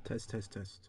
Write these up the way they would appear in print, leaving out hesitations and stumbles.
Test, test, test.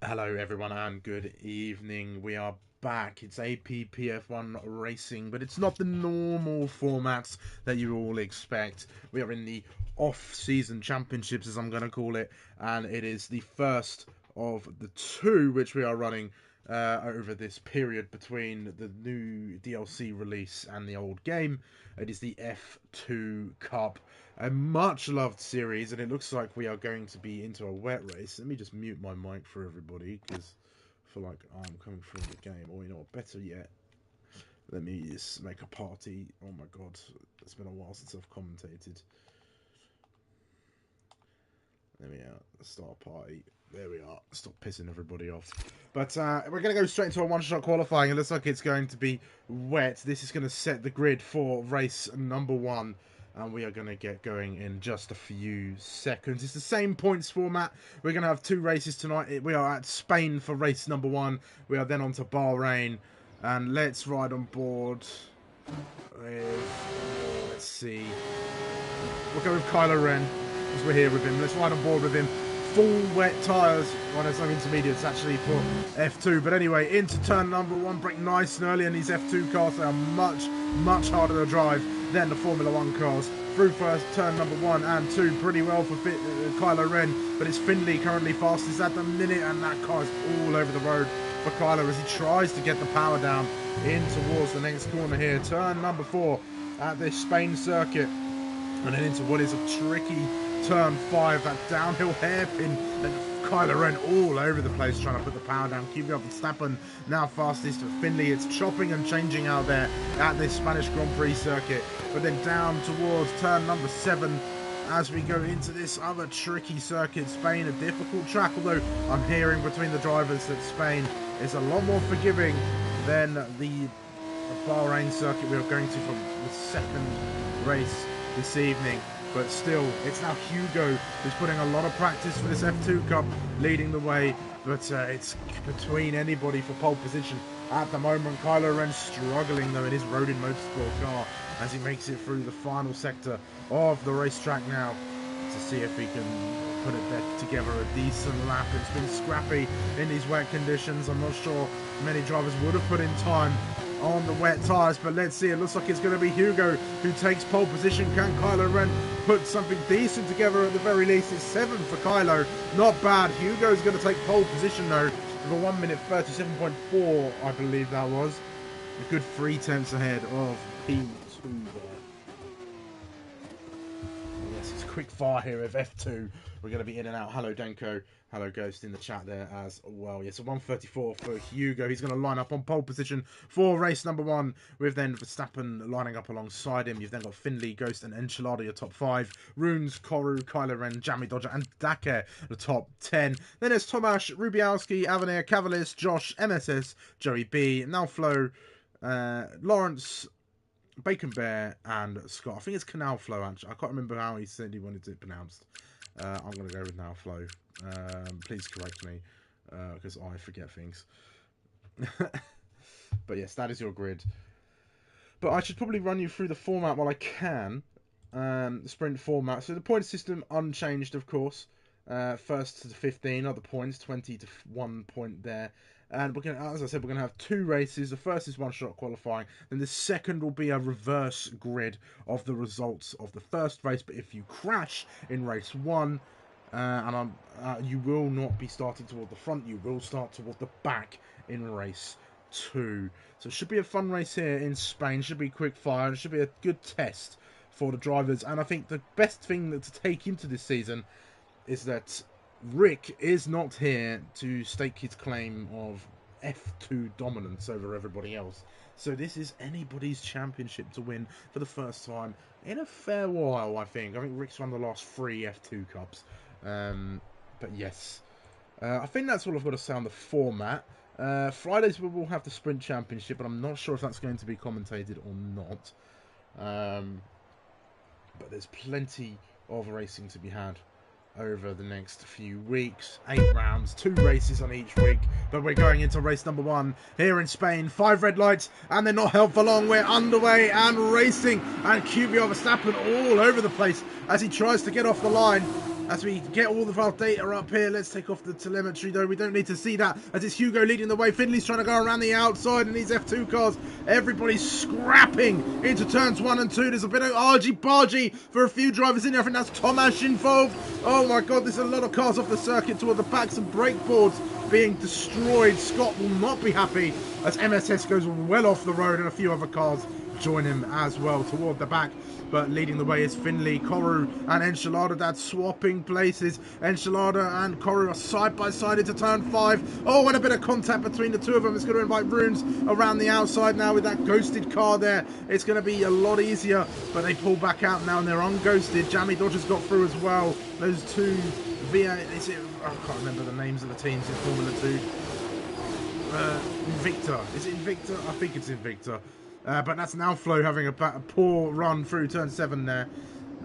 Hello, everyone, and good evening. We are back. It's APPF1 Racing, but it's not the normal formats that you all expect. We are in the off-season championships, as I'm going to call it, and it is the first of the two which we are running over this period between the new DLC release and the old game. It is the F2 Cup, a much loved series, and it looks like we are going to be into a wet race. Let me just mute my mic for everybody because I feel like I'm coming through the game. Or, you know what, better yet, let me just make a party. Oh my god, it's been a while since I've commentated. There we are. Start party. There we are. Stop pissing everybody off. But we're going to go straight into a one-shot qualifying. It looks like it's going to be wet. This is going to set the grid for race number 1. And we are going to get going in just a few seconds. It's the same points format. We're going to have 2 races tonight. We are at Spain for race number 1. We are then on to Bahrain. And let's ride on board with, let's see. We'll go with Kylo Ren, because we're here with him. Let's ride on board with him. Full wet tyres. Well, there's no intermediates actually for F2. But anyway, into turn number 1. Brake nice and early, and these F2 cars, they are much, much harder to drive than the Formula 1 cars. Through first turn number 1 and 2 pretty well for Kylo Ren. But it's Finley currently fastest at the minute, and that car is all over the road for Kylo as he tries to get the power down in towards the next corner here. Turn number 4 at this Spain circuit. And then into what is a tricky turn 5, that downhill hairpin, and Kylo Ren all over the place trying to put the power down. Keeping up Verstappen now fastest for Finley. It's chopping and changing out there at this Spanish Grand Prix circuit. But then down towards turn number 7 as we go into this other tricky circuit. Spain, a difficult track, although I'm hearing between the drivers that Spain is a lot more forgiving than the Bahrain circuit we are going to for the second race this evening. But still, it's now Hugo who's putting a lot of practice for this F2 Cup, leading the way. But it's between anybody for pole position at the moment. Kylo Ren struggling though in his Rodin Motorsport car as he makes it through the final sector of the racetrack now to see if he can put it together a decent lap. It's been scrappy in these wet conditions. I'm not sure many drivers would have put in time on the wet tyres, but let's see. It looks like it's going to be Hugo who takes pole position. Can Kylo Ren put something decent together at the very least? It's 7 for Kylo, not bad. Hugo's going to take pole position though for 1 minute 37.4, I believe that was. A good 3 tenths ahead of P2 there. Yes, it's a quick fire here of F2. We're going to be in and out. Hello Denko. Hello Ghost in the chat there as well. Yes, a 134 for Hugo. He's going to line up on pole position for race number 1 with then Verstappen lining up alongside him. You've then got Finley, Ghost and Enchilada, your top 5. Runes, Koru, Kylo Ren, Jamie Dodger and Dake, the top 10. Then there's Tomasz, Rubialski, Avenir, Cavaliers, Josh, MSS, Joey B, Nalflo, Lawrence, Bacon Bear and Scott. I think it's Canal Flow actually. I can't remember how he said he wanted it pronounced. I'm going to go with Now Flow. Please correct me, because I forget things. But yes, that is your grid. But I should probably run you through the format while I can. The sprint format. So the point system unchanged, of course. First to 15 are the points, 20 to 1 point there. And we're going to, as I said, we're going to have 2 races. The first is one-shot qualifying. Then the second will be a reverse grid of the results of the first race. But if you crash in race 1, you will not be starting toward the front. You will start toward the back in race 2. So it should be a fun race here in Spain. Should be quick fire. It should be a good test for the drivers. And I think the best thing to take into this season is that Rick is not here to stake his claim of F2 dominance over everybody else. So this is anybody's championship to win for the first time in a fair while, I think. I think Rick's won the last 3 F2 Cups. But yes, I think that's all I've got to say on the format. Fridays we will have the Sprint Championship, but I'm not sure if that's going to be commentated or not. But there's plenty of racing to be had over the next few weeks. 8 rounds, 2 races on each week, but we're going into race number 1 here in Spain. 5 red lights and they're not held for long. We're underway and racing, and QBR Verstappen all over the place as he tries to get off the line. As we get all of our data up here, let's take off the telemetry though. We don't need to see that as it's Hugo leading the way. Finley's trying to go around the outside in these F2 cars. Everybody's scrapping into turns 1 and 2. There's a bit of argy-bargy for a few drivers in there. I think that's Tomasz involved. Oh my god, there's a lot of cars off the circuit toward the backs and brake boards being destroyed. Scott will not be happy as MSS goes well off the road and a few other cars join him as well toward the back. But leading the way is Finley, Koru and Enchilada. That's swapping places. Enchilada and Koru are side by side into turn 5. Oh, and a bit of contact between the two of them. It's going to invite Runes around the outside now with that ghosted car there. It's going to be a lot easier, but they pull back out now and they're unghosted. Jamie Dodger's got through as well. Those two VA, is it, I can't remember the names of the teams in Formula 2. Invicta. Is it Invicta? I think it's Invicta. But that's now Flo having a poor run through turn 7 there.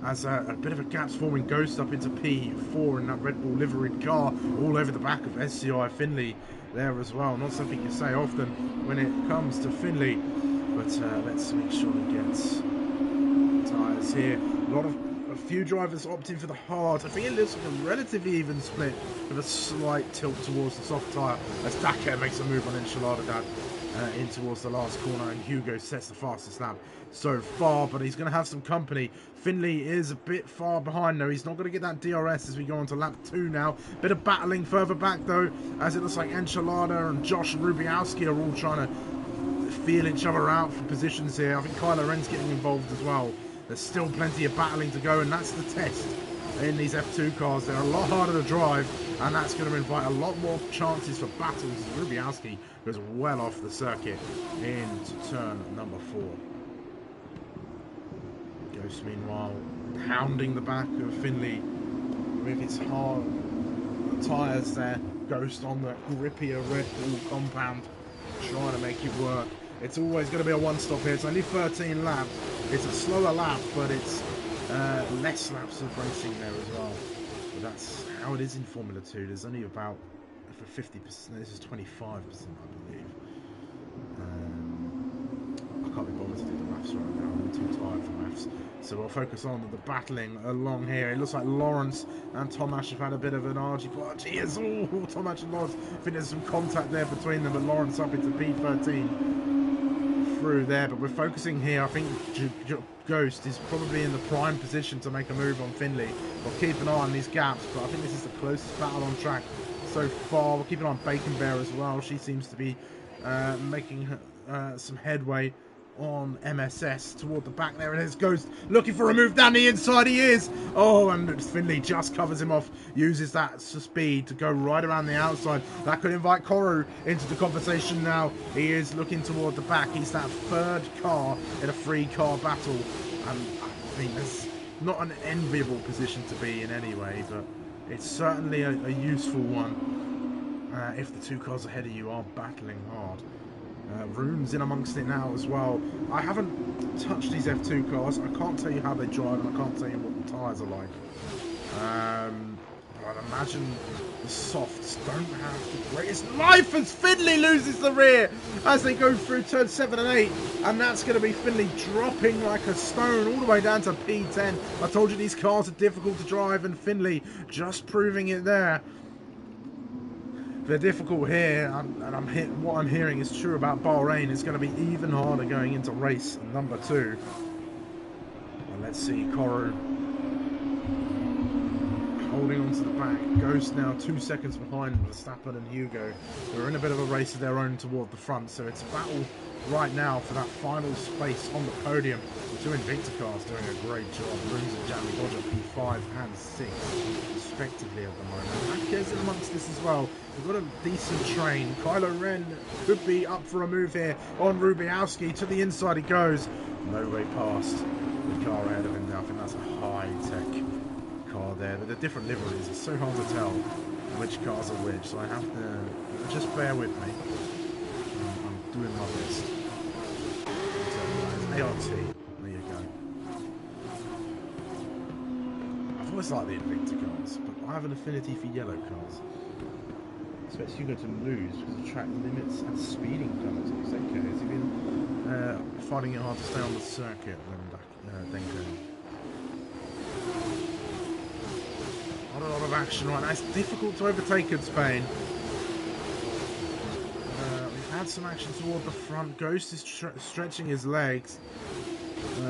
As a bit of a gap's forming, Ghost up into P4 in that Red Bull liveried car, all over the back of SCI Finley there as well. Not something you say often when it comes to Finley, but let's make sure he gets tyres here. A few drivers opting for the hard. I think it looks like a relatively even split with a slight tilt towards the soft tyre as Dakar makes a move on Enchilada in towards the last corner, and Hugo sets the fastest lap so far, but he's going to have some company. Finley is a bit far behind though. He's not going to get that DRS as we go on to lap 2 now. Bit of battling further back though, as it looks like Enchilada and Josh Rubiowski are all trying to feel each other out for positions here. I think Kylo Ren's getting involved as well. There's still plenty of battling to go, and that's the test in these F2 cars. They're a lot harder to drive, and that's going to invite a lot more chances for battles as Rubiowski goes well off the circuit into turn number 4. Ghost, meanwhile, hounding the back of Finley with his hard tyres there. Ghost on the grippier Red Bull compound, trying to make it work. It's always going to be a one-stop here. It's only 13 laps. It's a slower lap, but it's less laps of racing there as well. But that's how it is in Formula 2. There's only about, for 50%, this is 25%, I believe. I can't be bothered to do the maths right now. I'm too tired for maths. So we'll focus on the battling along here. It looks like Lawrence and Tomasz have had a bit of an argy-bargy as all. Tomasz and Lawrence, I think there's some contact there between them, but Lawrence up into P13 through there. But we're focusing here. I think Ghost is probably in the prime position to make a move on Finley. We'll keep an eye on these gaps, but I think this is the closest battle on track so far. We'll keep an eye on Bacon Bear as well. She seems to be making some headway on MSS toward the back there. And there's Ghost looking for a move down the inside. He is. Oh, and Finley just covers him off, uses that speed to go right around the outside. That could invite Koru into the conversation now. He is looking toward the back. He's that third car in a 3-car battle, and I mean, that's not an enviable position to be in anyway, but it's certainly a useful one if the 2 cars ahead of you are battling hard. Room's in amongst it now as well. I haven't touched these F2 cars. I can't tell you how they drive, and I can't tell you what the tyres are like. But I'd imagine the softs don't have the greatest life as Finley loses the rear as they go through turn 7 and 8. And that's going to be Finley dropping like a stone all the way down to P10. I told you these cars are difficult to drive, and Finley just proving it there. They're difficult here, and what I'm hearing is true about Bahrain. It's going to be even harder going into race number 2. And let's see, Koru holding on to the back. Ghost now 2 seconds behind Verstappen and Hugo, who are in a bit of a race of their own toward the front. So it's a battle right now for that final space on the podium. The 2 Invicta cars doing a great job. Rooms and Jamie Dodger P5 and 6 respectively at the moment. Akers in amongst this as well. We've got a decent train. Kylo Ren could be up for a move here on Rubiowski. To the inside he goes. No way past the car ahead of him now. I think that's a high-tech car there. But the different liveries, it's so hard to tell which cars are which. So I have to just bear with me. I'm doing my best. ART. There you go. I've always liked the Invicta cars, but I have an affinity for yellow cars. I expect Hugo to lose because of track limits and speeding penalties. Okay, has he been finding it hard to stay on the circuit then Not a lot of action right now. It's difficult to overtake in Spain. We've had some action toward the front. Ghost is stretching his legs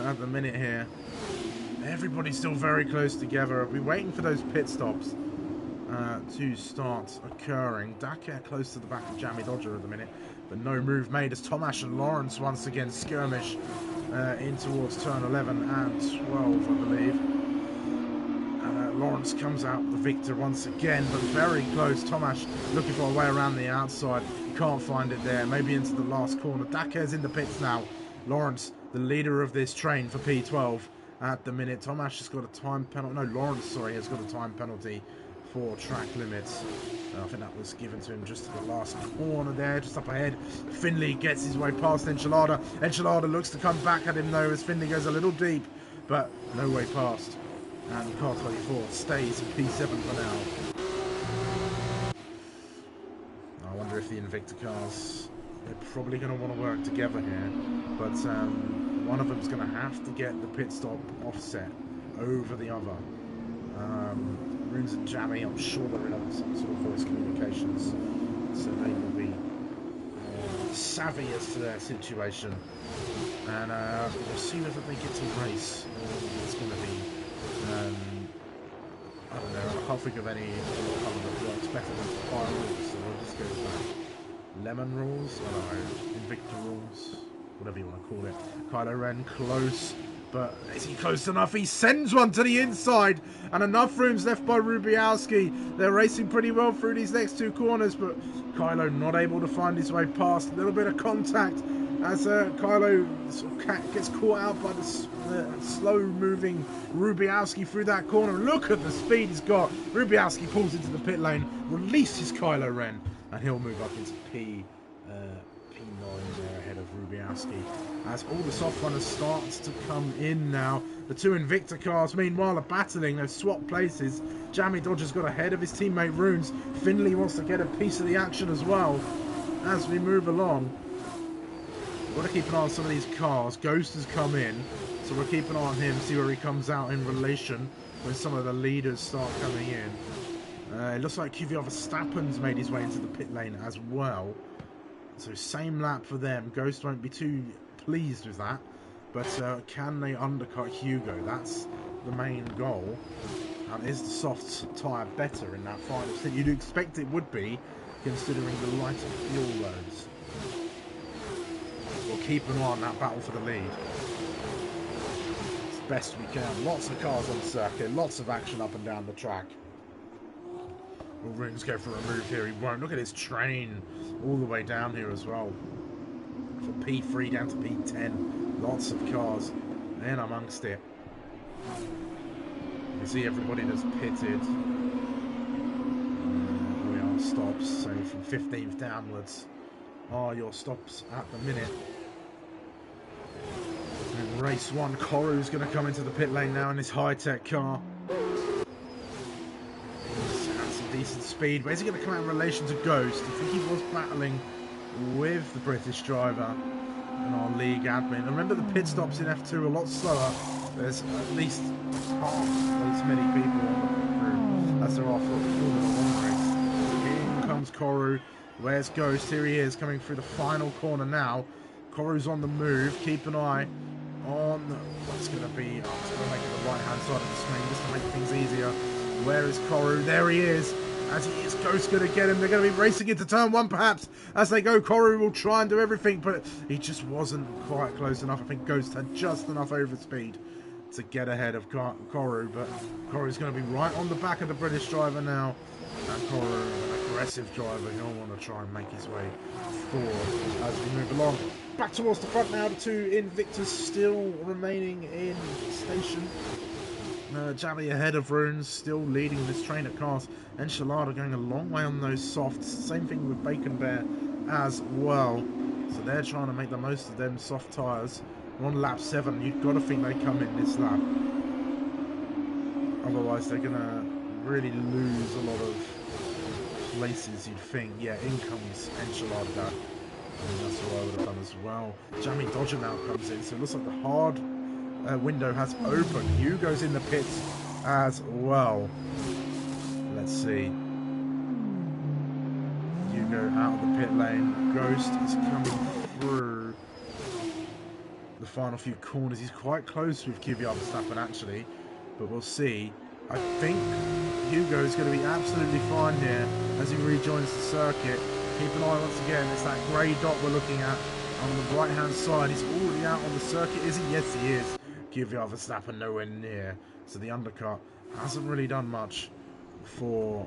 at the minute here. Everybody's still very close together. I'll be waiting for those pit stops to start occurring. Dakar close to the back of Jamie Dodger at the minute, but no move made as Tomasz and Lawrence once again skirmish in towards turn 11 and 12, I believe. Lawrence comes out the victor once again, but very close. Tomasz looking for a way around the outside. Can't find it there. Maybe into the last corner. Dakar's in the pits now. Lawrence, the leader of this train for P12 at the minute. Tomasz has got a time penalty. No, Lawrence, sorry, has got a time penalty for track limits. I think that was given to him just at the last corner there, just up ahead. Finley gets his way past Enchilada. Enchilada looks to come back at him though as Finley goes a little deep, but no way past. And car 24 stays in P7 for now. I wonder if the Invicta cars, they're probably going to want to work together here, but one of them's going to have to get the pit stop offset over the other. Runes and Jammy, I'm sure they're in some sort of voice communications, so they will be savvy as to their situation. And we'll see whether they get to race, or it's going to be, I don't know, I can't think of any colour that works better than fire rules, so we'll just go with that. Lemon rules, I don't know, Invicta rules, whatever you want to call it. Kylo Ren close. But is he close enough? He sends one to the inside, and enough room's left by Rubialski. They're racing pretty well through these next two corners, but Kylo not able to find his way past. A little bit of contact as Kylo sort of gets caught out by the slow-moving Rubialski through that corner. Look at the speed he's got. Rubialski pulls into the pit lane, releases Kylo Ren, and he'll move up into P9 there ahead of Rubialski. As all the soft runners starts to come in now. The two Invicta cars, meanwhile, are battling. They've swapped places. Jammy Dodger's got ahead of his teammate Runes. Finley wants to get a piece of the action as well. As we move along, we've got to keep an eye on some of these cars. Ghost has come in, so we'll keep an eye on him, see where he comes out in relation when some of the leaders start coming in. It looks like QVR Verstappen's made his way into the pit lane as well. So same lap for them. Ghost won't be too pleased with that, but can they undercut Hugo? That's the main goal. And is the soft tyre better in that final stint? You'd expect it would be, considering the lighter fuel loads. We'll keep an eye on that battle for the lead as best we can. Lots of cars on the circuit, lots of action up and down the track. Will Runes go for a move here? He won't. Look at his train all the way down here as well. From P3 down to P10. Lots of cars in amongst it. You see everybody that's pitted. We are stops, so from 15th downwards are your stops at the minute. In race one, Koru's going to come into the pit lane now in his high-tech car. Decent speed. Where's he going to come out in relation to Ghost? I think he was battling with the British driver and our league admin. And remember, the pit stops in F2 are a lot slower. There's at least half as many people on the pit crew as there are for a Formula 1 race. In comes Koru. Where's Ghost? Here he is, coming through the final corner now. Koru's on the move. Keep an eye on what's going to be. Oh, it's going to make it the right-hand side of the screen just to make things easier. Where is Koru? There he is. As he is, Ghost going to get him. They're going to be racing into turn one, perhaps. As they go, Koru will try and do everything, but he just wasn't quite close enough. I think Ghost had just enough overspeed to get ahead of Koru, but Koru's going to be right on the back of the British driver now. And Koru, an aggressive driver, he'll want to try and make his way forward as we move along. Back towards the front now, the two Invictus still remaining in station. Jammy ahead of Runes, still leading this train of cars. Enchilada going a long way on those softs. Same thing with Bacon Bear as well. So they're trying to make the most of them soft tyres. We're on lap 7. You've got to think they come in this lap. Otherwise, they're going to really lose a lot of places, you'd think. Yeah, in comes Enchilada. And that's what I would have done as well. Jammy Dodger now comes in. So it looks like the hard window has opened. Hugo's in the pits as well. Let's see. Hugo out of the pit lane. Ghost is coming through the final few corners. He's quite close with QVR Verstappen actually, but we'll see. I think Hugo is going to be absolutely fine here as he rejoins the circuit. Keep an eye once again. It's that grey dot we're looking at on the right hand side. He's already out on the circuit, is he? Yes, he is. QVR Verstappen nowhere near. So the undercut hasn't really done much for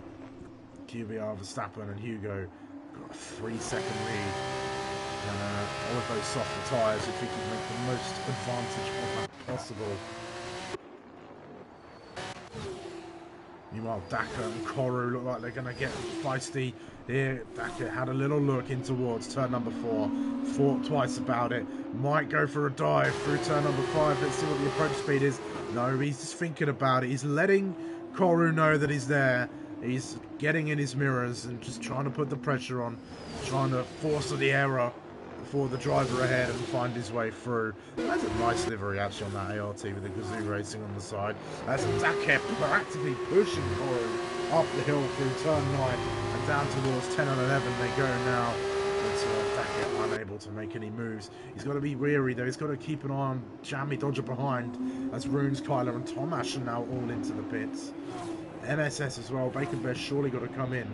QVR Verstappen, and Hugo got a 3-second lead. All of those softer tyres, if he can make the most advantage of that possible. Meanwhile, Daka and Koru look like they're going to get feisty here. Daka had a little look in towards turn number 4. Thought twice about it. Might go for a dive through turn number 5. Let's see what the approach speed is. No, he's just thinking about it. He's letting Koru know that he's there. He's getting in his mirrors and just trying to put the pressure on. Trying to force the error for the driver ahead and find his way through. That's a nice livery actually on that ART with the Gazoo Racing on the side. That's Daka practically pushing Koru up the hill through turn 9 and down towards 10 and 11 they go now. But Daka unable to make any moves. He's got to be weary though. He's got to keep an eye on Jammy Dodger behind as Runes, Kyler and Tomash are now all into the pits. MSS as well. Bacon Bear's surely got to come in.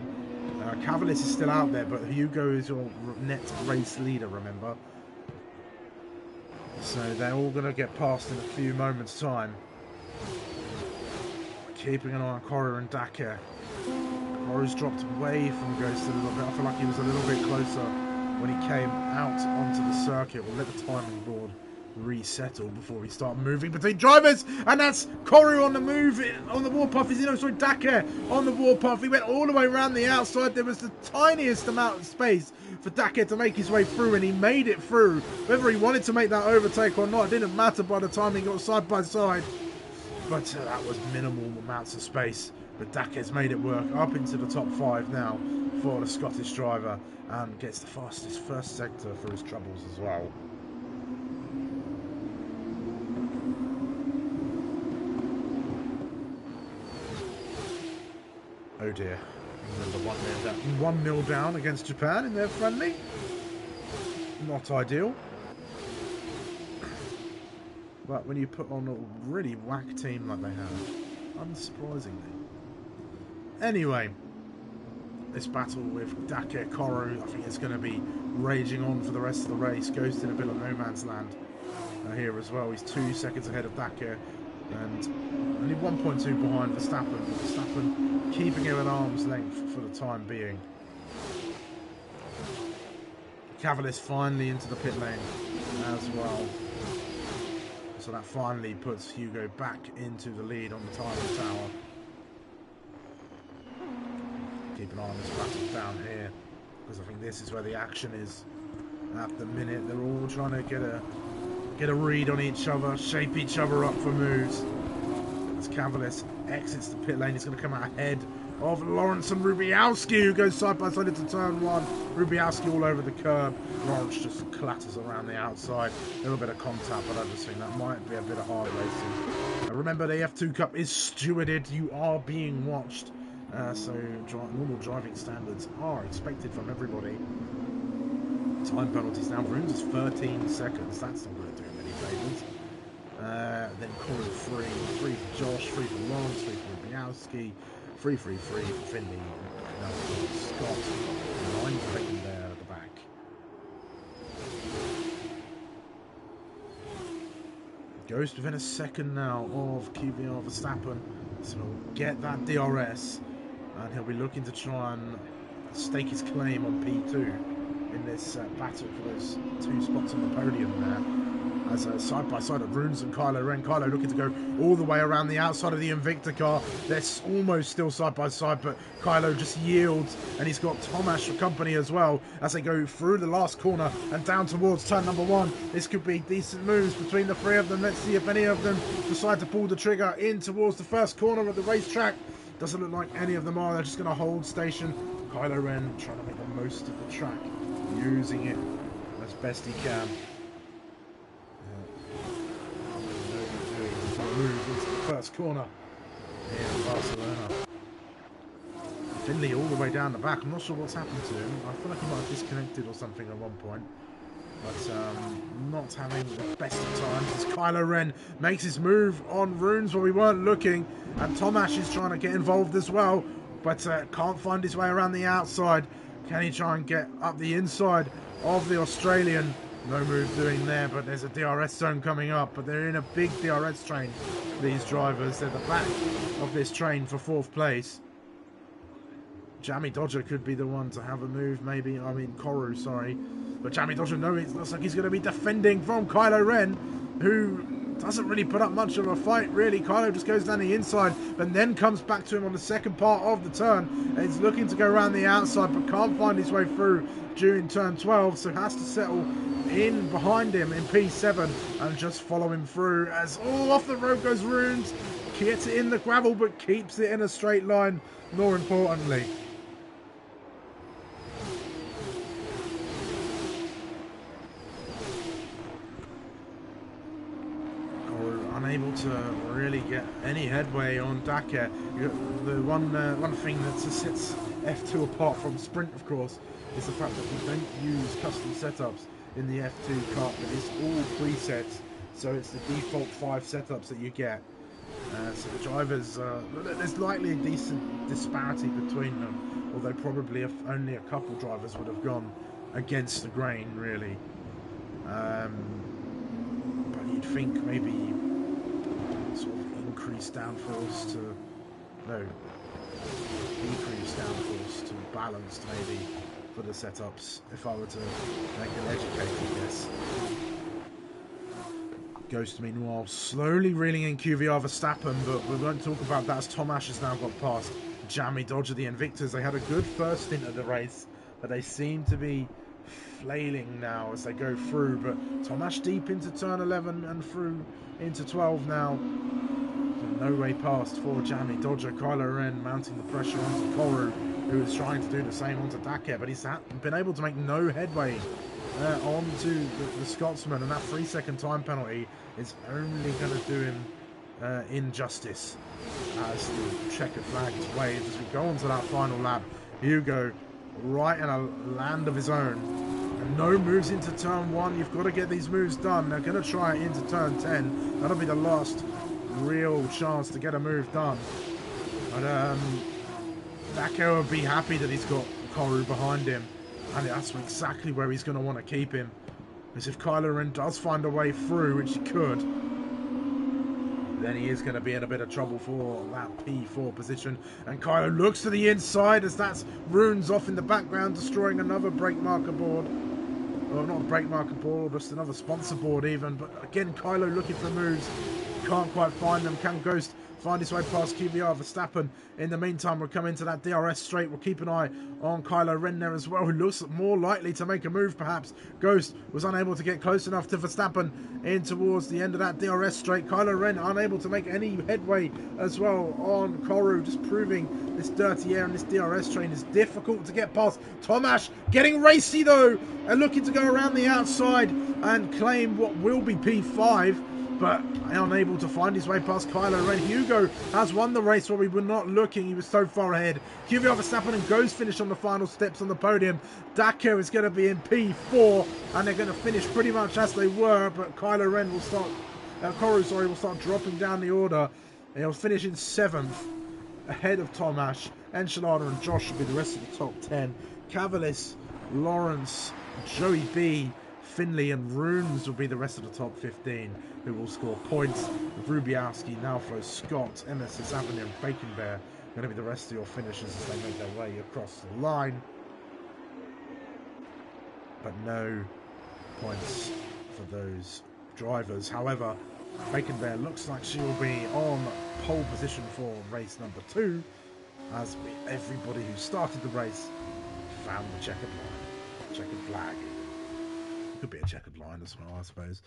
Cavalis is still out there, but Hugo is your net race leader, remember? So they're all going to get past in a few moments' time. Keeping an eye on Koru and Daka. Koru's dropped away from Ghost a little bit. I feel like he was a little bit closer when he came out onto the circuit. We'll let the timing board resettle before we start moving between drivers, and that's Koru on the move on the warpath. Daka on the warpath. He went all the way around the outside. There was the tiniest amount of space for Daka to make his way through, and he made it through. Whether he wanted to make that overtake or not, it didn't matter by the time he got side by side. But that was minimal amounts of space. But Daka's made it work up into the top 5 now for the Scottish driver, and gets the fastest first sector for his troubles as well. Oh dear. Remember 1-0 down against Japan in their friendly. Not ideal. But when you put on a really whack team like they have, unsurprisingly. Anyway, this battle with Daka, Koru, I think it's going to be raging on for the rest of the race. Ghost in a bit of no man's land here as well. He's 2 seconds ahead of Daka and only 1.2 behind Verstappen. Verstappen keeping him at arm's length for the time being. Cavalis finally into the pit lane as well. So that finally puts Hugo back into the lead on the timing tower. Keep an eye on this battle down here, because I think this is where the action is at the minute. They're all trying to get a read on each other, shape each other up for moves. As Cavalis exits the pit lane, he's going to come out ahead of Lawrence and Rubialski, who goes side by side into turn 1. Rubialski all over the curb. Lawrence just clatters around the outside. A little bit of contact, but I just think that might be a bit of hard racing. Remember, the F2 Cup is stewarded. You are being watched. So normal driving standards are expected from everybody. Time penalties now. Runes is 13 seconds. That's not going to do him any favours. Then Koru 3 for Josh, 3 for Lawrence, 3 for Rubialski, 3 for Finley, Scott, 9 for Bacon there at the back. Ghost within a second now of QVR Verstappen, so he'll get that DRS, and he'll be looking to try and stake his claim on P2 in this battle for those 2 spots on the podium there. As side by side of Runes and Kylo Ren. Kylo looking to go all the way around the outside of the Invicta car. They're almost still side by side, but Kylo just yields, and he's got Tomash for company as well as they go through the last corner and down towards turn number 1. This could be decent moves between the 3 of them. Let's see if any of them decide to pull the trigger in towards the first corner of the racetrack. Doesn't look like any of them are. They're just going to hold station. Kylo Ren trying to make the most of the track, using it as best he can. Move into the first corner in Barcelona. Finley all the way down the back. I'm not sure what's happened to him. I feel like he might have disconnected or something at one point. But not having the best of times as Kylo Ren makes his move on Runes where we weren't looking. And Tomash is trying to get involved as well, but can't find his way around the outside. Can he try and get up the inside of the Australian? No move doing there, but there's a DRS zone coming up. But they're in a big DRS train, these drivers. They're the back of this train for 4th place. Jammy Dodger could be the one to have a move, maybe. I mean, Koru, sorry. But Jammy Dodger, no, it looks like he's going to be defending from Kylo Ren, who doesn't really put up much of a fight, really. Kylo just goes down the inside, but then comes back to him on the second part of the turn. He's looking to go around the outside, but can't find his way through during turn 12, so has to settle in behind him in P7 and just follow him through as, off the road goes Runes. Gets it in the gravel, but keeps it in a straight line, more importantly. Unable to really get any headway on Dakar. The one thing that sets F2 apart from Sprint, of course, is the fact that we don't use custom setups in the F2 Cup. It is all presets, so it's the default 5 setups that you get. So the drivers, there's likely a decent disparity between them, although probably only a couple drivers would have gone against the grain, really. But you'd think maybe sort of increase downforce to decrease downforce to balanced, maybe, for the setups, if I were to make an educated guess. Ghost, meanwhile, slowly reeling in QVR Verstappen, but we won't talk about that as Tomasz has now got past Jammy Dodger, the Invictus. They had a good first stint of the race, but they seem to be flailing now as they go through. But Tomasz deep into turn 11 and through into 12 now. So no way past for Jammy Dodger. Kylo Ren mounting the pressure onto Koru, who is trying to do the same onto Dakar, but he's been able to make no headway onto the Scotsman, and that 3-second time penalty is only going to do him injustice as the checkered flag is waved as we go on to that final lap. Hugo right in a land of his own, and no moves into turn 1. You've got to get these moves done. They're going to try it into turn 10. That'll be the last real chance to get a move done, but Dakar would be happy that he's got Koru behind him. And that's exactly where he's going to want to keep him. Because if Kylo Ren does find a way through, which he could, then he is going to be in a bit of trouble for that P4 position. And Kylo looks to the inside as that's Runes off in the background, destroying another brake marker board. Well, not a brake marker board, just another sponsor board even. But again, Kylo looking for moves. Can't quite find them. Can Ghost find his way past QVR Verstappen? In the meantime, we'll come into that DRS straight. We'll keep an eye on Kylo Ren there as well, who looks more likely to make a move perhaps. Ghost was unable to get close enough to Verstappen in towards the end of that DRS straight. Kylo Ren unable to make any headway as well on Koru, just proving this dirty air and this DRS train is difficult to get past. Tomasz getting racy though, and looking to go around the outside and claim what will be P5. But unable to find his way past Kylo Ren. Hugo has won the race where we were not looking. He was so far ahead. QVR Verstappen and Ghost finish on the final steps on the podium. Dakar is going to be in P4, and they're going to finish pretty much as they were. But Kylo Ren will start, Koru, will start dropping down the order. And he'll finish in 7th, ahead of Tomasz. Enchilada and Josh will be the rest of the top 10. Cavalis, Lawrence, Joey B, Finley and Runes will be the rest of the top 15 who will score points. Rubiowski, Nalflo, Scott, MSS Avenue and Bacon Bear going to be the rest of your finishers as they make their way across the line. But no points for those drivers. However, Bacon Bear looks like she will be on pole position for race number 2 as everybody who started the race found the checkered line, checkered flag. Could be a checkered line as well, I suppose.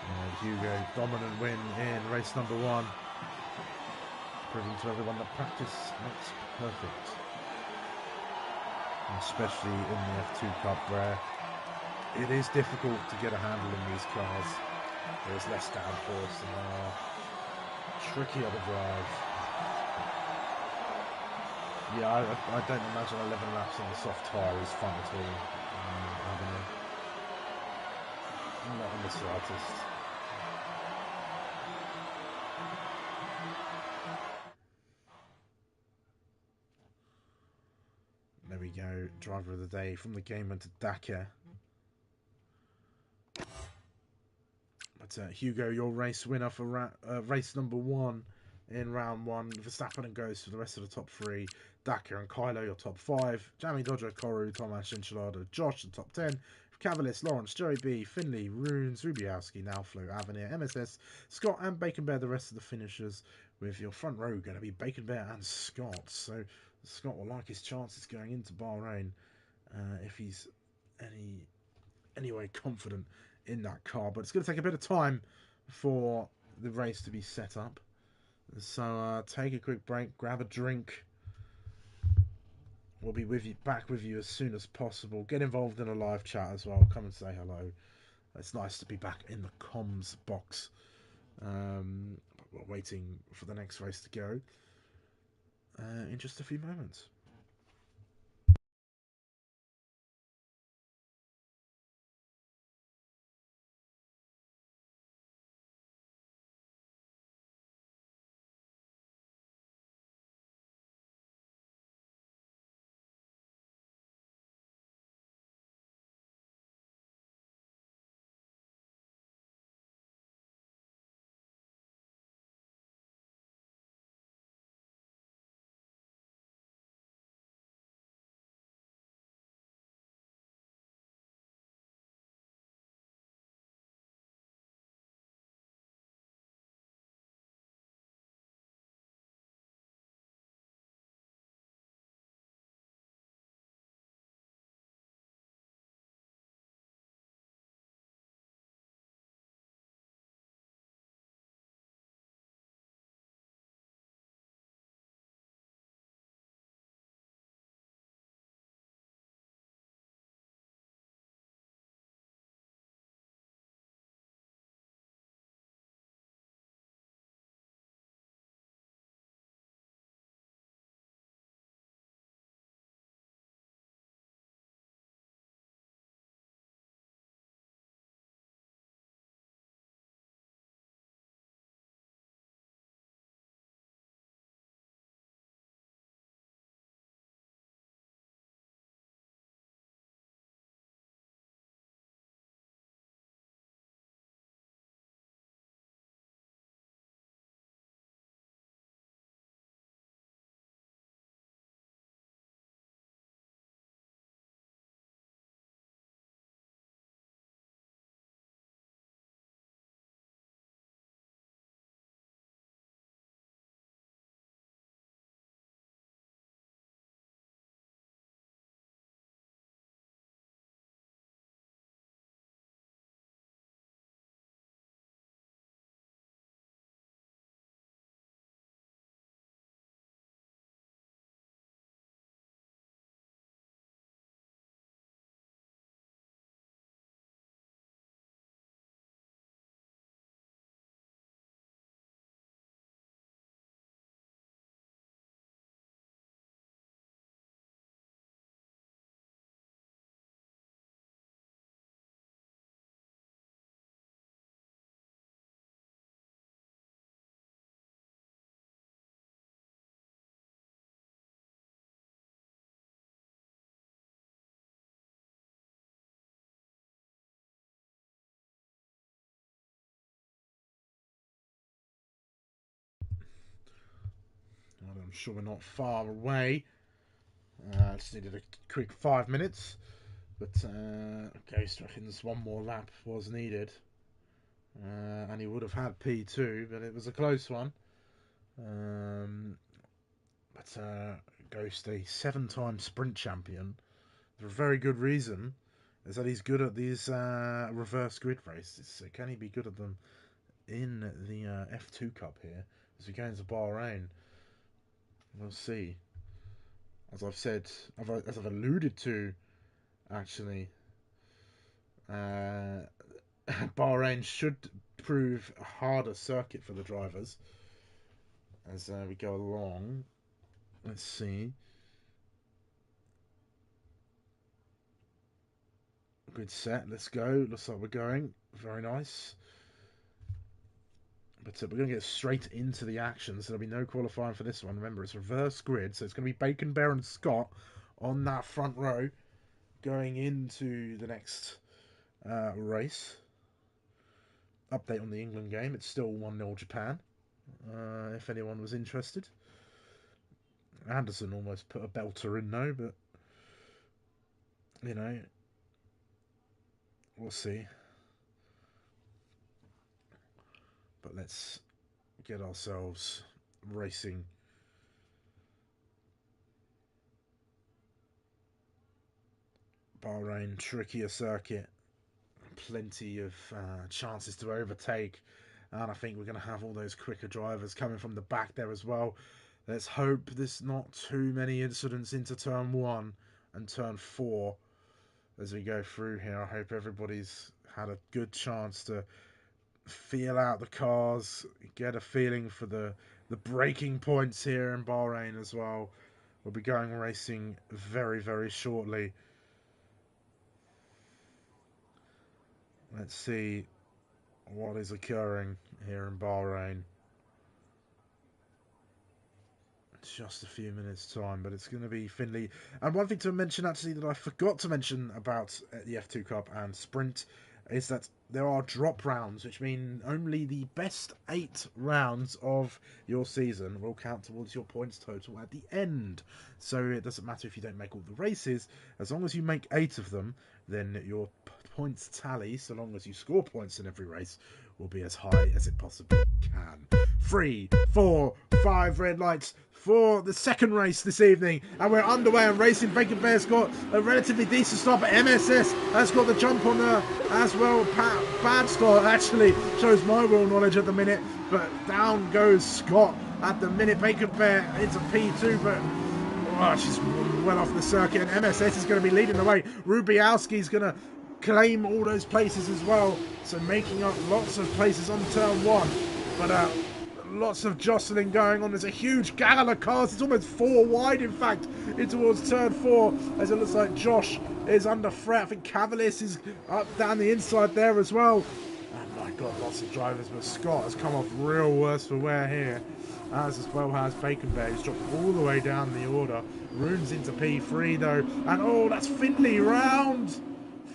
And Hugo, dominant win in race number 1. Proving to everyone that practice makes perfect. And especially in the F2 Cup where it is difficult to get a handle in these cars. There is less downforce and they are trickier to drive. Yeah, I don't imagine 11 laps on the soft tyre is fun at all. Not in the slightest. There we go, driver of the day from the game went to Dakar. But Hugo, your race winner for race number 1 in round 1. Verstappen and Ghost for the rest of the top 3. Daka and Kylo, your top 5. Jamie Dodger, Koru, Tomasz, Enchilada, Josh, the top 10. Cavalis, Lawrence, Joey B, Finley, Runes, Rubiowski, Nowflow, Avenir, MSS, Scott, and Bacon Bear, the rest of the finishers, with your front row going to be Bacon Bear and Scott. So Scott will like his chances going into Bahrain if he's anyway confident in that car. But it's going to take a bit of time for the race to be set up. So take a quick break, grab a drink. We'll be back with you as soon as possible. Get involved in a live chat as well. Come and say hello. It's nice to be back in the comms box. We're waiting for the next race to go in just a few moments. I'm sure we're not far away. Just needed a quick 5 minutes. But Ghost reckons one more lap was needed. And he would have had P2, but it was a close one. But Ghost, a 7-time sprint champion, for a very good reason, is that he's good at these reverse grid races. So can he be good at them in the F2 Cup here as we go into Bahrain? We'll see. As I've said, as I've alluded to, actually, Bahrain should prove a harder circuit for the drivers as we go along. Let's see. Good set. Let's go. Looks like we're going. Very nice. But we're going to get straight into the action, so there'll be no qualifying for this one. Remember, it's reverse grid, so it's going to be Bacon, Bear, and Scott on that front row going into the next race. Update on the England game. It's still 1-0 Japan, if anyone was interested. Anderson almost put a belter in though, but you know, we'll see. But let's get ourselves racing. Bahrain, trickier circuit, plenty of chances to overtake, and I think we're going to have all those quicker drivers coming from the back there as well. Let's hope there's not too many incidents into turn 1 and turn 4 as we go through here. I hope everybody's had a good chance to feel out the cars, get a feeling for the braking points here in Bahrain as well. We'll be going racing very, very shortly. Let's see what is occurring here in Bahrain. Just a few minutes time, but it's going to be Finley. And one thing to mention actually that I forgot to mention about the F2 Cup and Sprint is that there are drop rounds, which mean only the best 8 rounds of your season will count towards your points total at the end. So it doesn't matter if you don't make all the races, as long as you make 8 of them, then your points tally, so long as you score points in every race, will be as high as it possibly can. 3, 4, 5 red lights for the second race this evening, and we're underway and racing. Bacon Bear's got a relatively decent start, but MSS has got the jump on her as well. Bad start actually, shows my wheel knowledge at the minute, but down goes Scott at the minute. Bacon Bear into P2, but she's well off the circuit, and MSS is going to be leading the way. Rubialski's going to claim all those places as well, so making up lots of places on turn 1, but lots of jostling going on. There's a huge gaggle of cars. It's almost 4 wide, in fact, in towards turn 4, as it looks like Josh is under threat. I think Cavaliers is up down the inside there as well. And my God, lots of drivers, but Scott has come off real worse for wear here, as well has Bacon Bear, who's dropped all the way down the order. Runes into P3 though, and that's Finley round.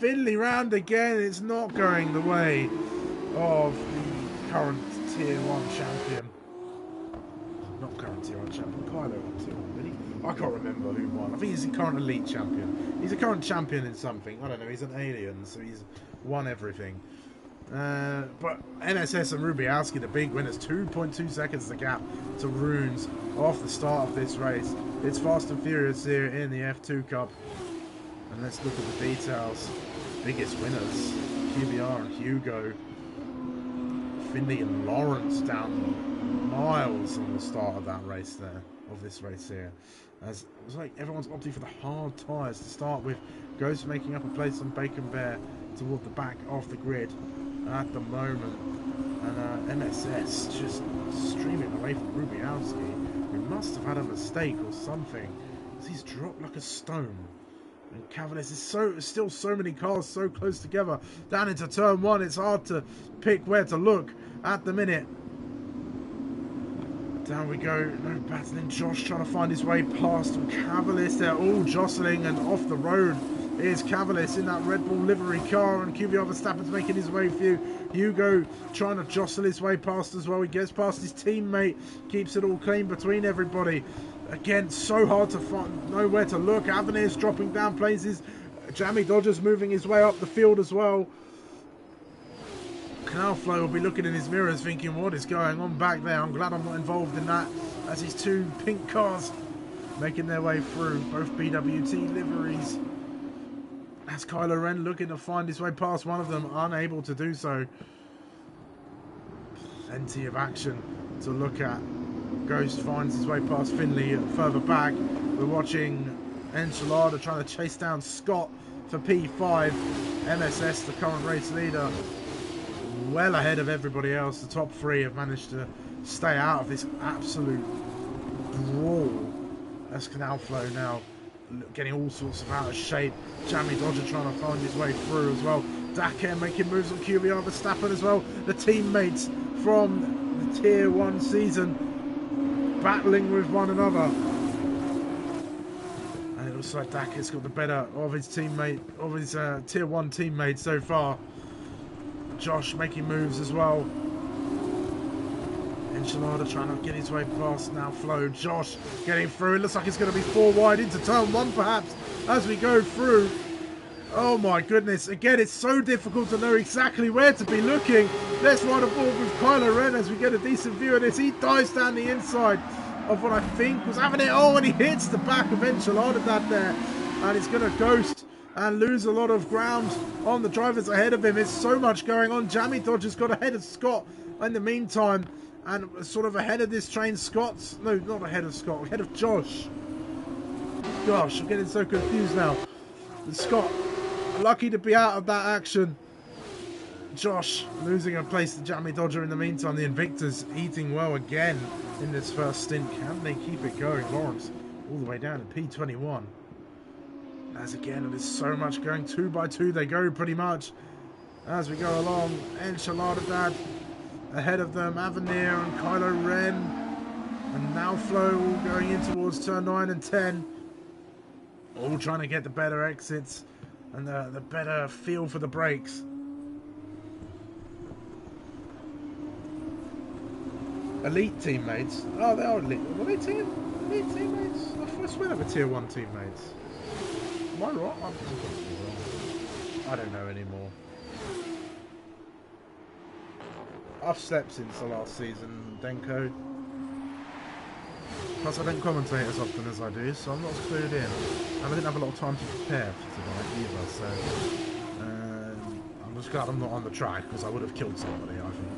Finley round again. It's not going the way of the current Tier 1 champion. Not current Tier 1 champion. Kylo won Tier 1, did he? I can't remember who won. I think he's the current Elite champion. He's a current champion in something. I don't know. He's an alien, so he's won everything. But NSS and Rubialski, the big winners. 2.2 seconds the gap to Runes off the start of this race. It's fast and furious here in the F2 Cup. And let's look at the details. Biggest winners, QBR and Hugo. Finley and Lawrence down miles on the start of that race there, of this race here. As it's like everyone's opting for the hard tyres to start with. Ghost making up a place on Bacon Bear toward the back of the grid at the moment. And MSS just streaming away from Rubialski, who must have had a mistake or something, as he's dropped like a stone. And Cavaliers is still so many cars so close together. Down into turn 1, it's hard to pick where to look at the minute. Down we go, no battling. Josh trying to find his way past Cavaliers. They're all jostling, and off the road is Cavaliers in that Red Bull livery car, and QBR Verstappen's making his way through. Hugo trying to jostle his way past as well. He gets past his teammate, keeps it all clean between everybody. Again, so hard to know where to look. Avenir's dropping down places. Jamie Dodger's moving his way up the field as well. Canal Flow will be looking in his mirrors thinking, what is going on back there? I'm glad I'm not involved in that, as his 2 pink cars making their way through, both BWT liveries. As Kylo Ren looking to find his way past one of them, unable to do so. Plenty of action to look at. Ghost finds his way past Finley further back. We're watching Enchilada trying to chase down Scott for P5. MSS, the current race leader, well ahead of everybody else. The top 3 have managed to stay out of this absolute brawl. That's Canal Flow now getting all sorts of out of shape. Jamie Dodger trying to find his way through as well. Dakar making moves on QBR Verstappen as well. The teammates from the Tier 1 season battling with one another. And it looks like Dakar's got the better of his teammate, of his Tier 1 teammate so far. Josh making moves as well. Enchilada trying to get his way past now. Flo, Josh getting through. It looks like it's going to be 4 wide into turn 1 perhaps as we go through. Oh my goodness. Again, it's so difficult to know exactly where to be looking. Let's ride a ball with Kylo Ren as we get a decent view of this. He dives down the inside of what I think was having it. Oh, and he hits the back of Enchilada there. And he's going to ghost and lose a lot of ground on the drivers ahead of him. There's so much going on. Jammy Dodger's got ahead of Scott in the meantime. And sort of ahead of this train, Scott's... No, not ahead of Scott. Ahead of Josh. Gosh, I'm getting so confused now. And Scott, lucky to be out of that action. Josh losing a place to Jammy Dodger in the meantime. The Invictus eating well again in this first stint. Can they keep it going? Lawrence all the way down to P21. As again, there's so much going. 2 by 2 they go pretty much as we go along. Enchilada Dad ahead of them. Avenir and Kylo Ren. And now Flo all going in towards turn 9 and 10. All trying to get the better exits and the better feel for the brakes. Elite teammates. Oh, they are elite. Were they elite teammates? I swear they were tier 1 teammates. Am I wrong? I don't know anymore. I've slept since the last season, Denko. Plus, I don't commentate as often as I do, so I'm not clued in. And I didn't have a lot of time to prepare for tonight either, so... I'm just glad I'm not on the track, because I would have killed somebody, I think.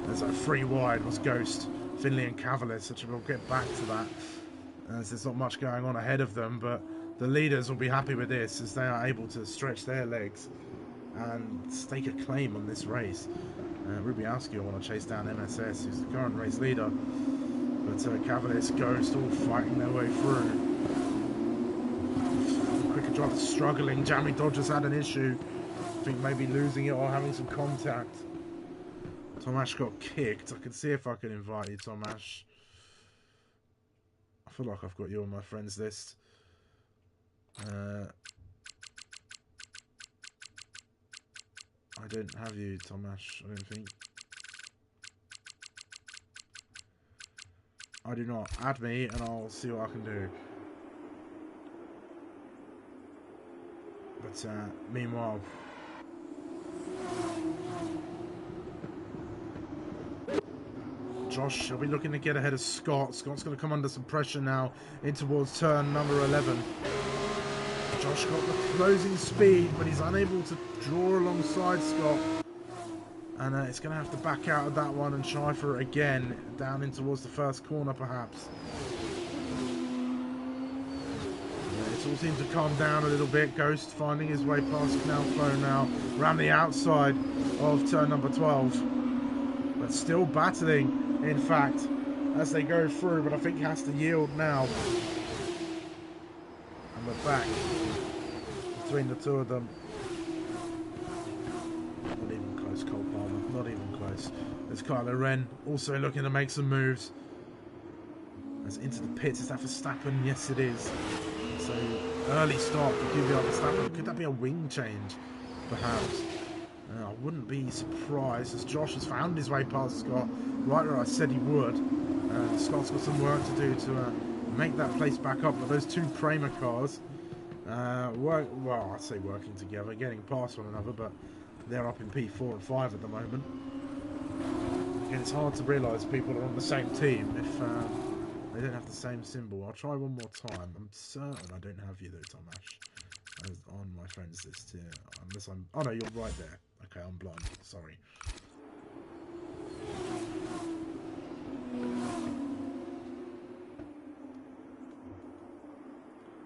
There's a 3 wide was Ghost, Finley and Cavalier, so we'll get back to that. As there's not much going on ahead of them, but the leaders will be happy with this, as they are able to stretch their legs and stake a claim on this race. Rubiowski will want to chase down MSS, who's the current race leader. But Cavalier's Ghost all fighting their way through. Quicker driver struggling. Jammy Dodger's had an issue. I think maybe losing it or having some contact. Tomash got kicked. I can see if I can invite you, Tomash. I feel like I've got you on my friends list. I don't have you, Tomash, I don't think. I do not. Add me and I'll see what I can do. But meanwhile... Josh will be looking to get ahead of Scott. Scott's going to come under some pressure now in towards turn number 11. Josh got the closing speed, but he's unable to draw alongside Scott. And it's going to have to back out of that one and try for it again, down in towards the first corner perhaps. Yeah, it all seems to calm down a little bit. Ghost finding his way past Canal Flow now, around the outside of turn number 12. But still battling, in fact, as they go through, but I think has to yield now. And we're back between the two of them. Not even close, Cole Palmer. Not even close. There's Kylo Ren also looking to make some moves. As into the pits, is that Verstappen? Yes, it is. So early start for QVR Verstappen. Could that be a wing change, perhaps? I wouldn't be surprised, as Josh has found his way past Scott right where I said he would. Scott's got some work to do to make that place back up. But those two Prema cars, well, I'd say working together, getting past one another, but they're up in P4 and 5 at the moment. Again, it's hard to realise people are on the same team if they don't have the same symbol. I'll try one more time. I'm certain I don't have you though, Tomash, as on my friends list here. Unless I'm... Oh no, you're right there. Okay, I'm blind. Sorry.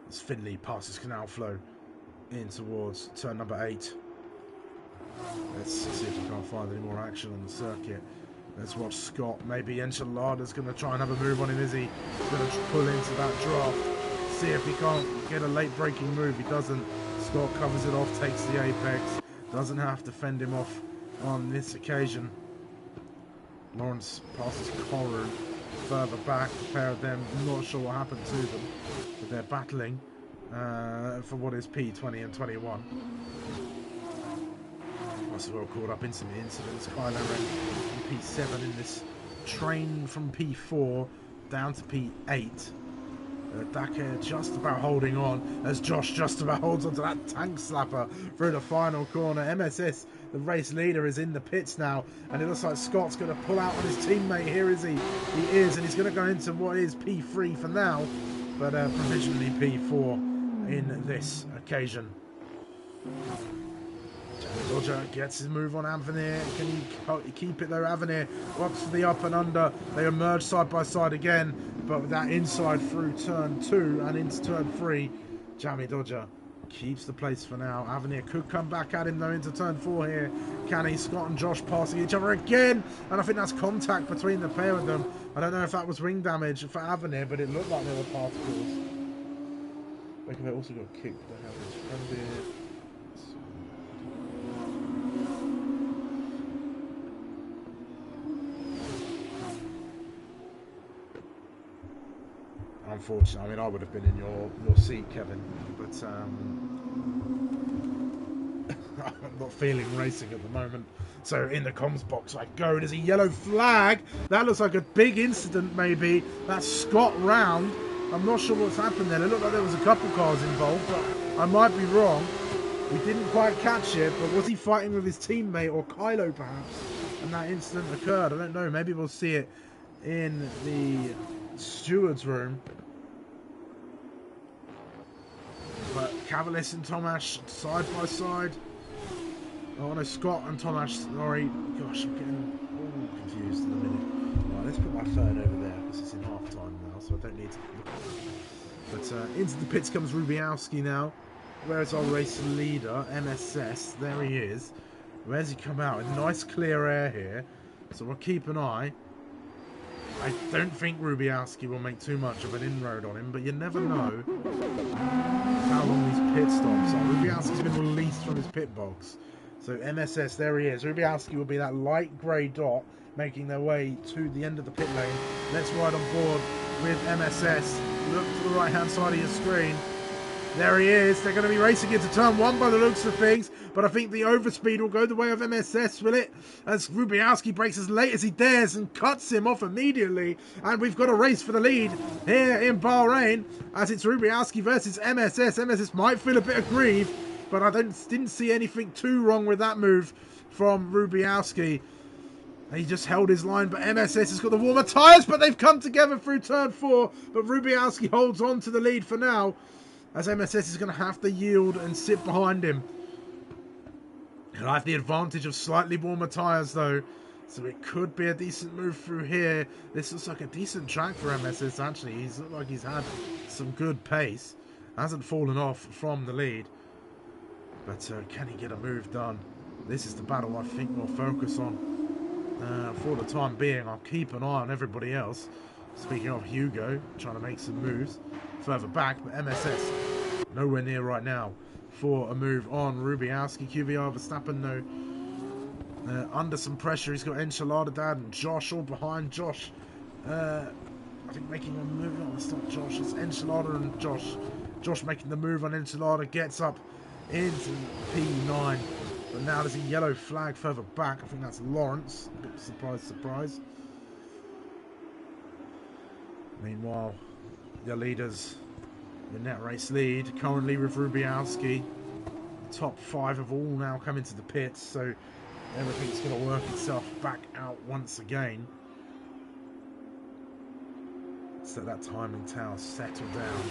As Finley passes Canal Flow in towards turn number 8. Let's see if we can't find any more action on the circuit. Let's watch Scott. Maybe Enchilada's going to try and have a move on him, is he? He's going to pull into that draft. See if he can't get a late braking move. He doesn't. Scott covers it off, takes the apex. Doesn't have to fend him off on this occasion. Lawrence passes Koru further back. A pair of them, not sure what happened to them, but they're battling for what is P20 and 21. Must as well caught up in some incidents. Kylo Ren in P7 in this train from P4 down to P8. Daka just about holding on as Josh just about holds onto that tank slapper through the final corner. MSS, the race leader, is in the pits now, and it looks like Scott's going to pull out on his teammate here, is he? He is, and he's going to go into what is P3 for now, but provisionally P4 in this occasion. Dodger gets his move on Avenir. Can he keep it though? Avenir opts for the up and under. They emerge side by side again, but with that inside through turn 2 and into turn 3, Jamie Dodger keeps the place for now. Avenir could come back at him though into turn 4 here. Can he? Scott and Josh passing each other again, and I think that's contact between the pair of them. I don't know if that was ring damage for Avenir, but it looked like there were particles. They also got kicked. They have his friend here. Unfortunately, I mean, I would have been in your seat, Kevin, but I'm not feeling racing at the moment. So in the comms box I go. There's a yellow flag. That looks like a big incident, maybe. That's Scott round. I'm not sure what's happened there. It looked like there was a couple cars involved, but I might be wrong. We didn't quite catch it, but was he fighting with his teammate or Kylo perhaps? And that incident occurred. I don't know. Maybe we'll see it in the steward's room. But Cavalis and Tomash side by side. Oh no, Scott and Tomash, sorry. Gosh, I'm getting all confused in a minute. Right, let's put my phone over there because it's in half time now, so I don't need to look at it. But into the pits comes Rubiowski now. Where's our race leader, MSS? There he is. Where's he come out? Nice clear air here. So we'll keep an eye. I don't think Rubiowski will make too much of an inroad on him, but you never know how long these pit stops are. Rubiowski's been released from his pit box. So MSS, there he is. Rubiowski will be that light grey dot making their way to the end of the pit lane. Let's ride on board with MSS. Look to the right hand side of your screen. There he is. They're going to be racing into turn 1 by the looks of things. But I think the overspeed will go the way of MSS, will it? As Rubiowski breaks as late as he dares and cuts him off immediately. And we've got a race for the lead here in Bahrain. As it's Rubiowski versus MSS. MSS might feel a bit aggrieved. But I didn't see anything too wrong with that move from Rubiowski. He just held his line, but MSS has got the warmer tyres. But they've come together through turn 4. But Rubiowski holds on to the lead for now, as MSS is going to have to yield and sit behind him. He'll have the advantage of slightly warmer tyres though, so it could be a decent move through here. This looks like a decent track for MSS actually. He's looked like he's had some good pace. Hasn't fallen off from the lead. But can he get a move done? This is the battle I think we'll focus on. For the time being, I'll keep an eye on everybody else. Speaking of Hugo, trying to make some moves further back, but MSS nowhere near right now for a move on Rubiowski. QVR Verstappen though under some pressure. He's got Enchiladad and Josh all behind. Josh, I think making a move. No, it's not Josh. It's Enchilada and Josh. Josh making the move on Enchilada, gets up into P9. But now there's a yellow flag further back. I think that's Lawrence. A bit surprise, surprise. Meanwhile, your leaders, the net race lead, currently with Rubiowski. The top 5 have all now come into the pits, so everything's going to work itself back out once again. So that timing tower settle down.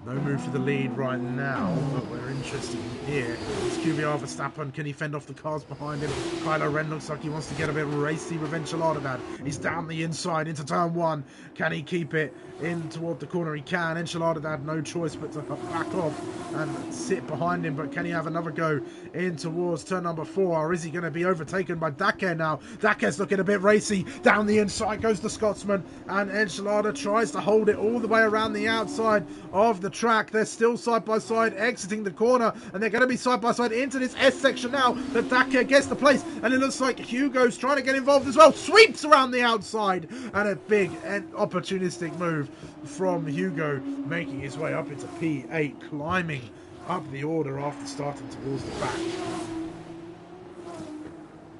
No move for the lead right now, but we're interested in here. It's QVR Verstappen. Can he fend off the cars behind him? Kylo Ren looks like he wants to get a bit racy with Enchiladad. He's down the inside into turn 1. Can he keep it in toward the corner? He can. Enchiladad no choice but to back off and sit behind him. But can he have another go in towards turn number 4? Or is he going to be overtaken by Dake now? Dake's looking a bit racy. Down the inside goes the Scotsman. And Enchilada tries to hold it all the way around the outside of the track. They're still side by side exiting the corner, and they're going to be side by side into this S section now. But Dake gets the place, and it looks like Hugo's trying to get involved as well. Sweeps around the outside, and a big and opportunistic move from Hugo, making his way up into P8, climbing up the order after starting towards the back.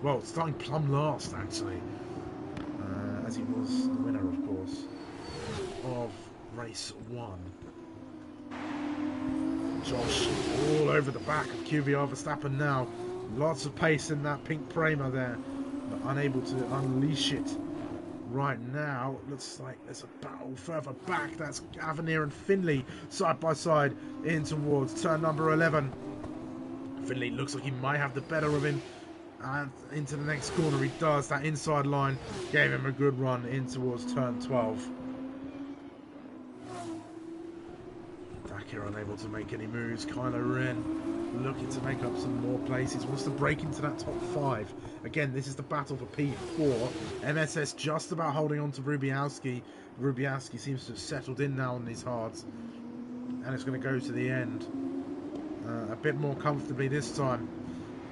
Well, starting plumb last actually. as he was the winner, of course, of race 1. Josh all over the back of QVR Verstappen now. Lots of pace in that pink Prema there, but unable to unleash it right now. Looks like there's a battle further back. That's Avenir and Finley side by side in towards turn number 11. Finley looks like he might have the better of him. And into the next corner he does. That inside line gave him a good run in towards turn 12. Dakir unable to make any moves. Kylo Ren looking to make up some more places. Wants to break into that top 5. Again, this is the battle for P4. MSS just about holding on to Rubialski. Rubialski seems to have settled in now on these hards. And it's going to go to the end. A bit more comfortably this time.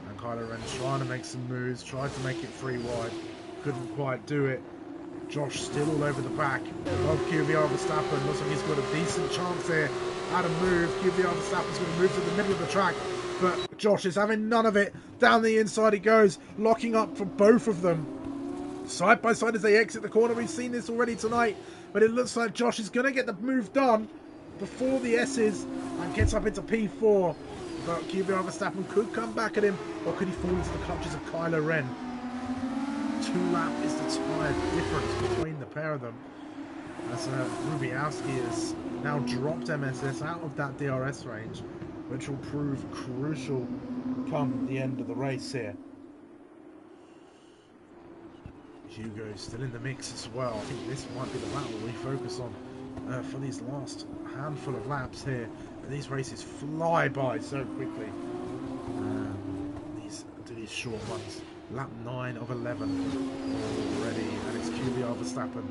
And Kylo Ren trying to make some moves. Tried to make it 3 wide. Couldn't quite do it. Josh still all over the back of QVR Verstappen. Looks like he's got a decent chance here at a move. QVR Verstappen's going to move to the middle of the track, but Josh is having none of it. Down the inside he goes, locking up for both of them. Side by side as they exit the corner. We've seen this already tonight, but it looks like Josh is going to get the move done before the S's and gets up into P4. But QVR Verstappen could come back at him, or could he fall into the clutches of Kylo Ren? 2 lap is the tyre difference between the pair of them, as Rubialski has now dropped MSS out of that DRS range, which will prove crucial come the end of the race here. Hugo still in the mix as well. I think this might be the battle we focus on for these last handful of laps here. These races fly by so quickly. These short ones. Lap 9 of 11 already, and it's QVR Verstappen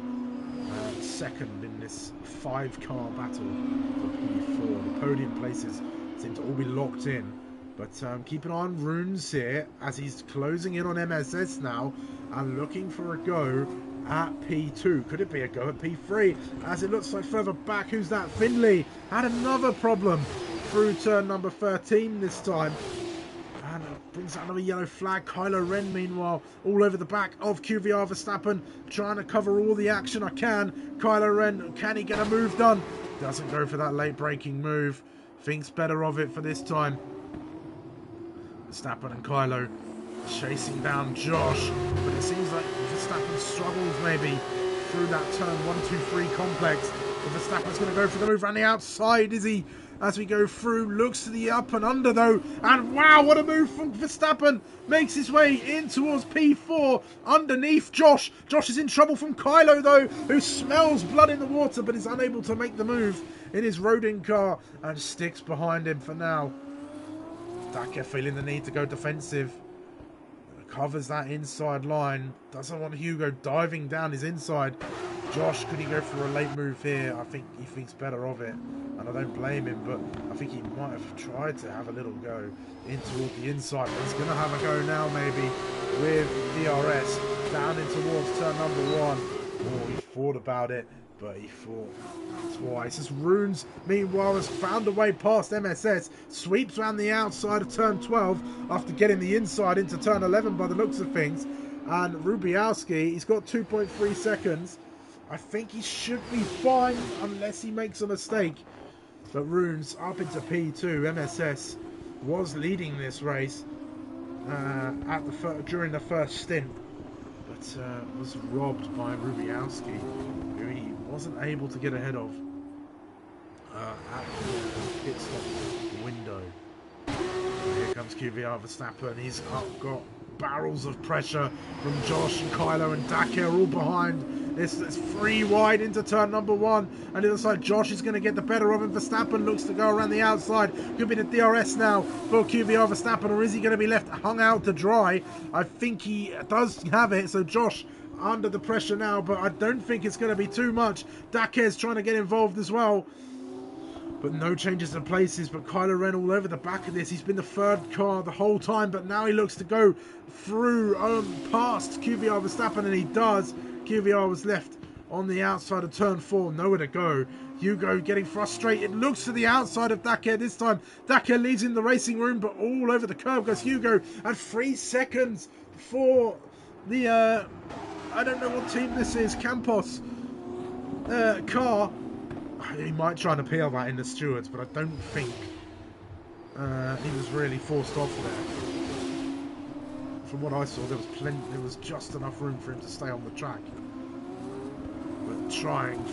second in this 5-car battle for P4. The podium places seem to all be locked in, but keep an eye on Runes here as he's closing in on MSS now and looking for a go at P2. Could it be a go at P3? As it looks like further back, who's that? Finley had another problem through turn number 13 this time. And brings out another yellow flag. Kylo Ren, meanwhile, all over the back of QVR Verstappen, trying to cover all the action I can. Kylo Ren, can he get a move done? Doesn't go for that late braking move. Thinks better of it for this time. Verstappen and Kylo chasing down Josh, but it seems like Verstappen struggles maybe through that turn 1, 2, 3 complex. But Verstappen's going to go for the move around the outside, is he? As we go through, looks to the up and under though, and wow, what a move from Verstappen. Makes his way in towards P4 underneath Josh. Josh is in trouble from Kylo though, who smells blood in the water but is unable to make the move in his Rodin car and sticks behind him for now. Dakir feeling the need to go defensive. Covers that inside line. Doesn't want Hugo diving down his inside. Josh, could he go for a late move here? I think he thinks better of it, and I don't blame him, but I think he might have tried to have a little go in toward the inside. But he's going to have a go now maybe with DRS down in towards turn number 1. Oh, he thought about it, but he thought twice. As Runes, meanwhile, has found a way past MSS, sweeps around the outside of turn 12 after getting the inside into turn 11 by the looks of things. And Rubialski, he's got 2.3 seconds. I think he should be fine unless he makes a mistake. But Runes up into P2. MSS was leading this race during the first stint, but was robbed by Rubialski, who he wasn't able to get ahead of at the pit stop window. And here comes QVR Verstappen. He's got barrels of pressure from Josh and Kylo and Dakir all behind. It's 3 wide into turn number 1, and it looks like Josh is going to get the better of him. Verstappen looks to go around the outside. Could be the DRS now for QVR Verstappen, or is he going to be left hung out to dry? I think he does have it, so Josh under the pressure now, but I don't think it's going to be too much. Dakir's trying to get involved as well, but no changes in places. But Kylo Ren all over the back of this. He's been the 3rd car the whole time, but now he looks to go through past QVR Verstappen, and he does. QVR was left on the outside of turn 4, nowhere to go. Hugo getting frustrated, looks to the outside of Dakir this time. Dakir leaves in the racing room, but all over the curve goes Hugo, and 3 seconds for the I don't know what team this is. Campos. Car. He might try to appeal that in the stewards, but I don't think he was really forced off there. From what I saw, there was just enough room for him to stay on the track. But trying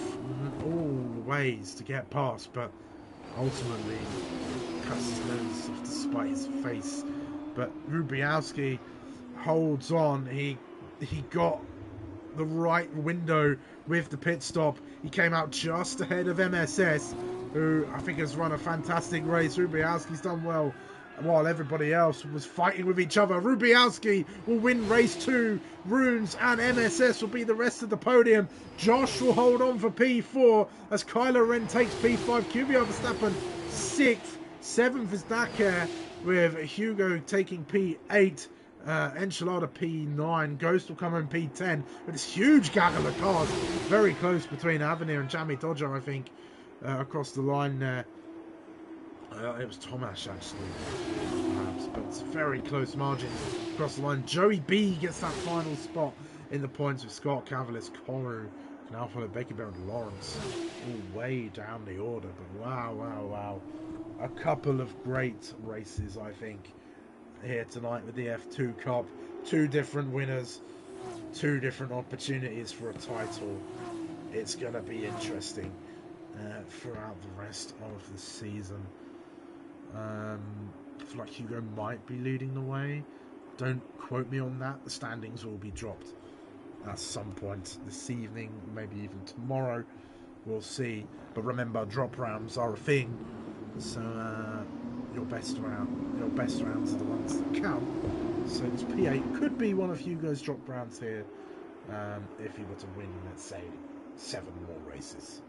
all ways to get past, but ultimately cuts his nose off despite his face. But Rubialski holds on. He got the right window with the pit stop. He came out just ahead of MSS, who I think has run a fantastic race. Rubialski's done well, while everybody else was fighting with each other. Rubialski will win race 2. Runes and MSS will be the rest of the podium. Josh will hold on for P4 as Kylo Ren takes P5. Kvyat Verstappen 6th. 7th is Dakar, with Hugo taking P8. Enchilada P9. Ghost will come in P10 with this huge gaggle of cars. Very close between Avenir and Jamie Dodger, I think, across the line there. It was Tomash actually, perhaps, but it's very close margins across the line. Joey B gets that final spot in the points with Scott Cavalis, Koru, and now follow Becky Bear and Lawrence, all way down the order. But wow. A couple of great races, I think, here tonight with the F2 Cup. 2 different winners, 2 different opportunities for a title. It's going to be interesting throughout the rest of the season. I feel like Hugo might be leading the way. Don't quote me on that. The standings will be dropped at some point this evening, maybe even tomorrow. We'll see. But remember, drop rounds are a thing. So your best rounds are the ones that count. So it's P8 could be one of Hugo's drop rounds here, if he were to win, let's say, 7 more races.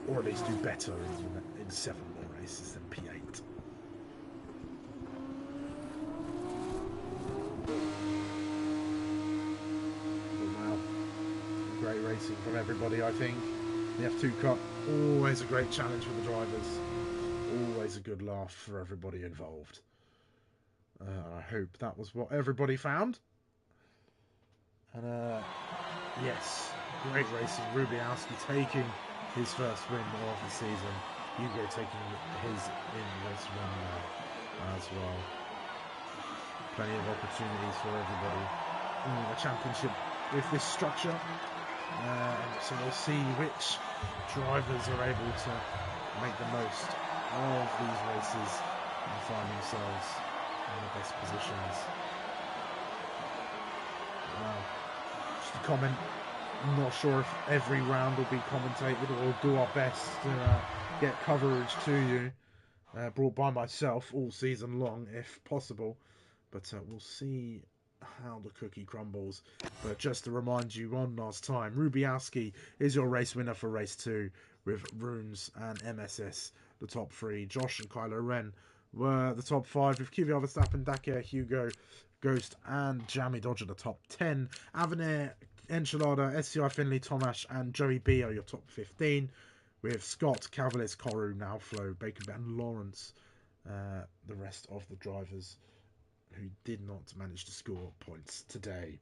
Or at least do better in 7 more races than P8. But wow, great racing from everybody, I think. The F2 Cup, always a great challenge for the drivers. Always a good laugh for everybody involved. I hope that was what everybody found. And yes, great racing. Rubialski taking his first win of the season. Hugo taking his in race 1 now as well. Plenty of opportunities for everybody in the championship with this structure. So we'll see which drivers are able to make the most of these races and find themselves in the best positions. Just a comment, I'm not sure if every round will be commentated, or we'll do our best to get coverage to you, brought by myself all season long if possible, but we'll see how the cookie crumbles. But just to remind you one last time, Rubialski is your race winner for race 2, with Runes and MSS the top 3. Josh and Kylo Ren were the top 5, with Kvyat Verstappen, Dakar, Hugo, Ghost and Jamie Dodger the top 10. Avenir, Enchilada, SCI Finley, Tomash and Joey B are your top 15, with Scott, Cavalis, Koru, Nowflow, Baker and Lawrence the rest of the drivers who did not manage to score points today.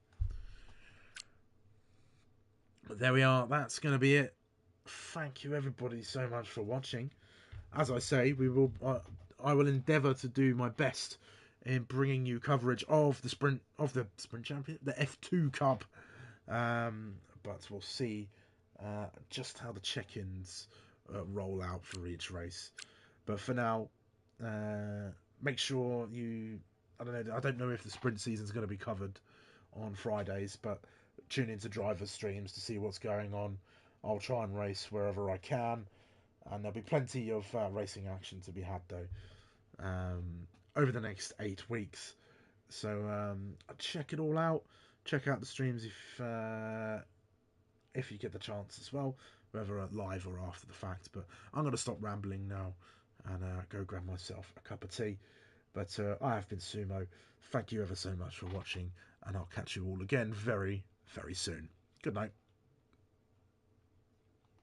But there we are. That's going to be it. Thank you everybody so much for watching. As I say, I will endeavour to do my best in bringing you coverage of the sprint champion, the F2 Cup. But we'll see just how the check-ins roll out for each race. But for now, make sure you... I don't know if the sprint season is going to be covered on Fridays, but tune into driver streams to see what's going on. I'll try and race wherever I can, and there'll be plenty of racing action to be had though over the next 8 weeks. So check it all out. Check out the streams if you get the chance as well, whether live or after the fact. But I'm going to stop rambling now and go grab myself a cup of tea. But I have been Sumo. Thank you ever so much for watching, and I'll catch you all again very, very soon. Good night.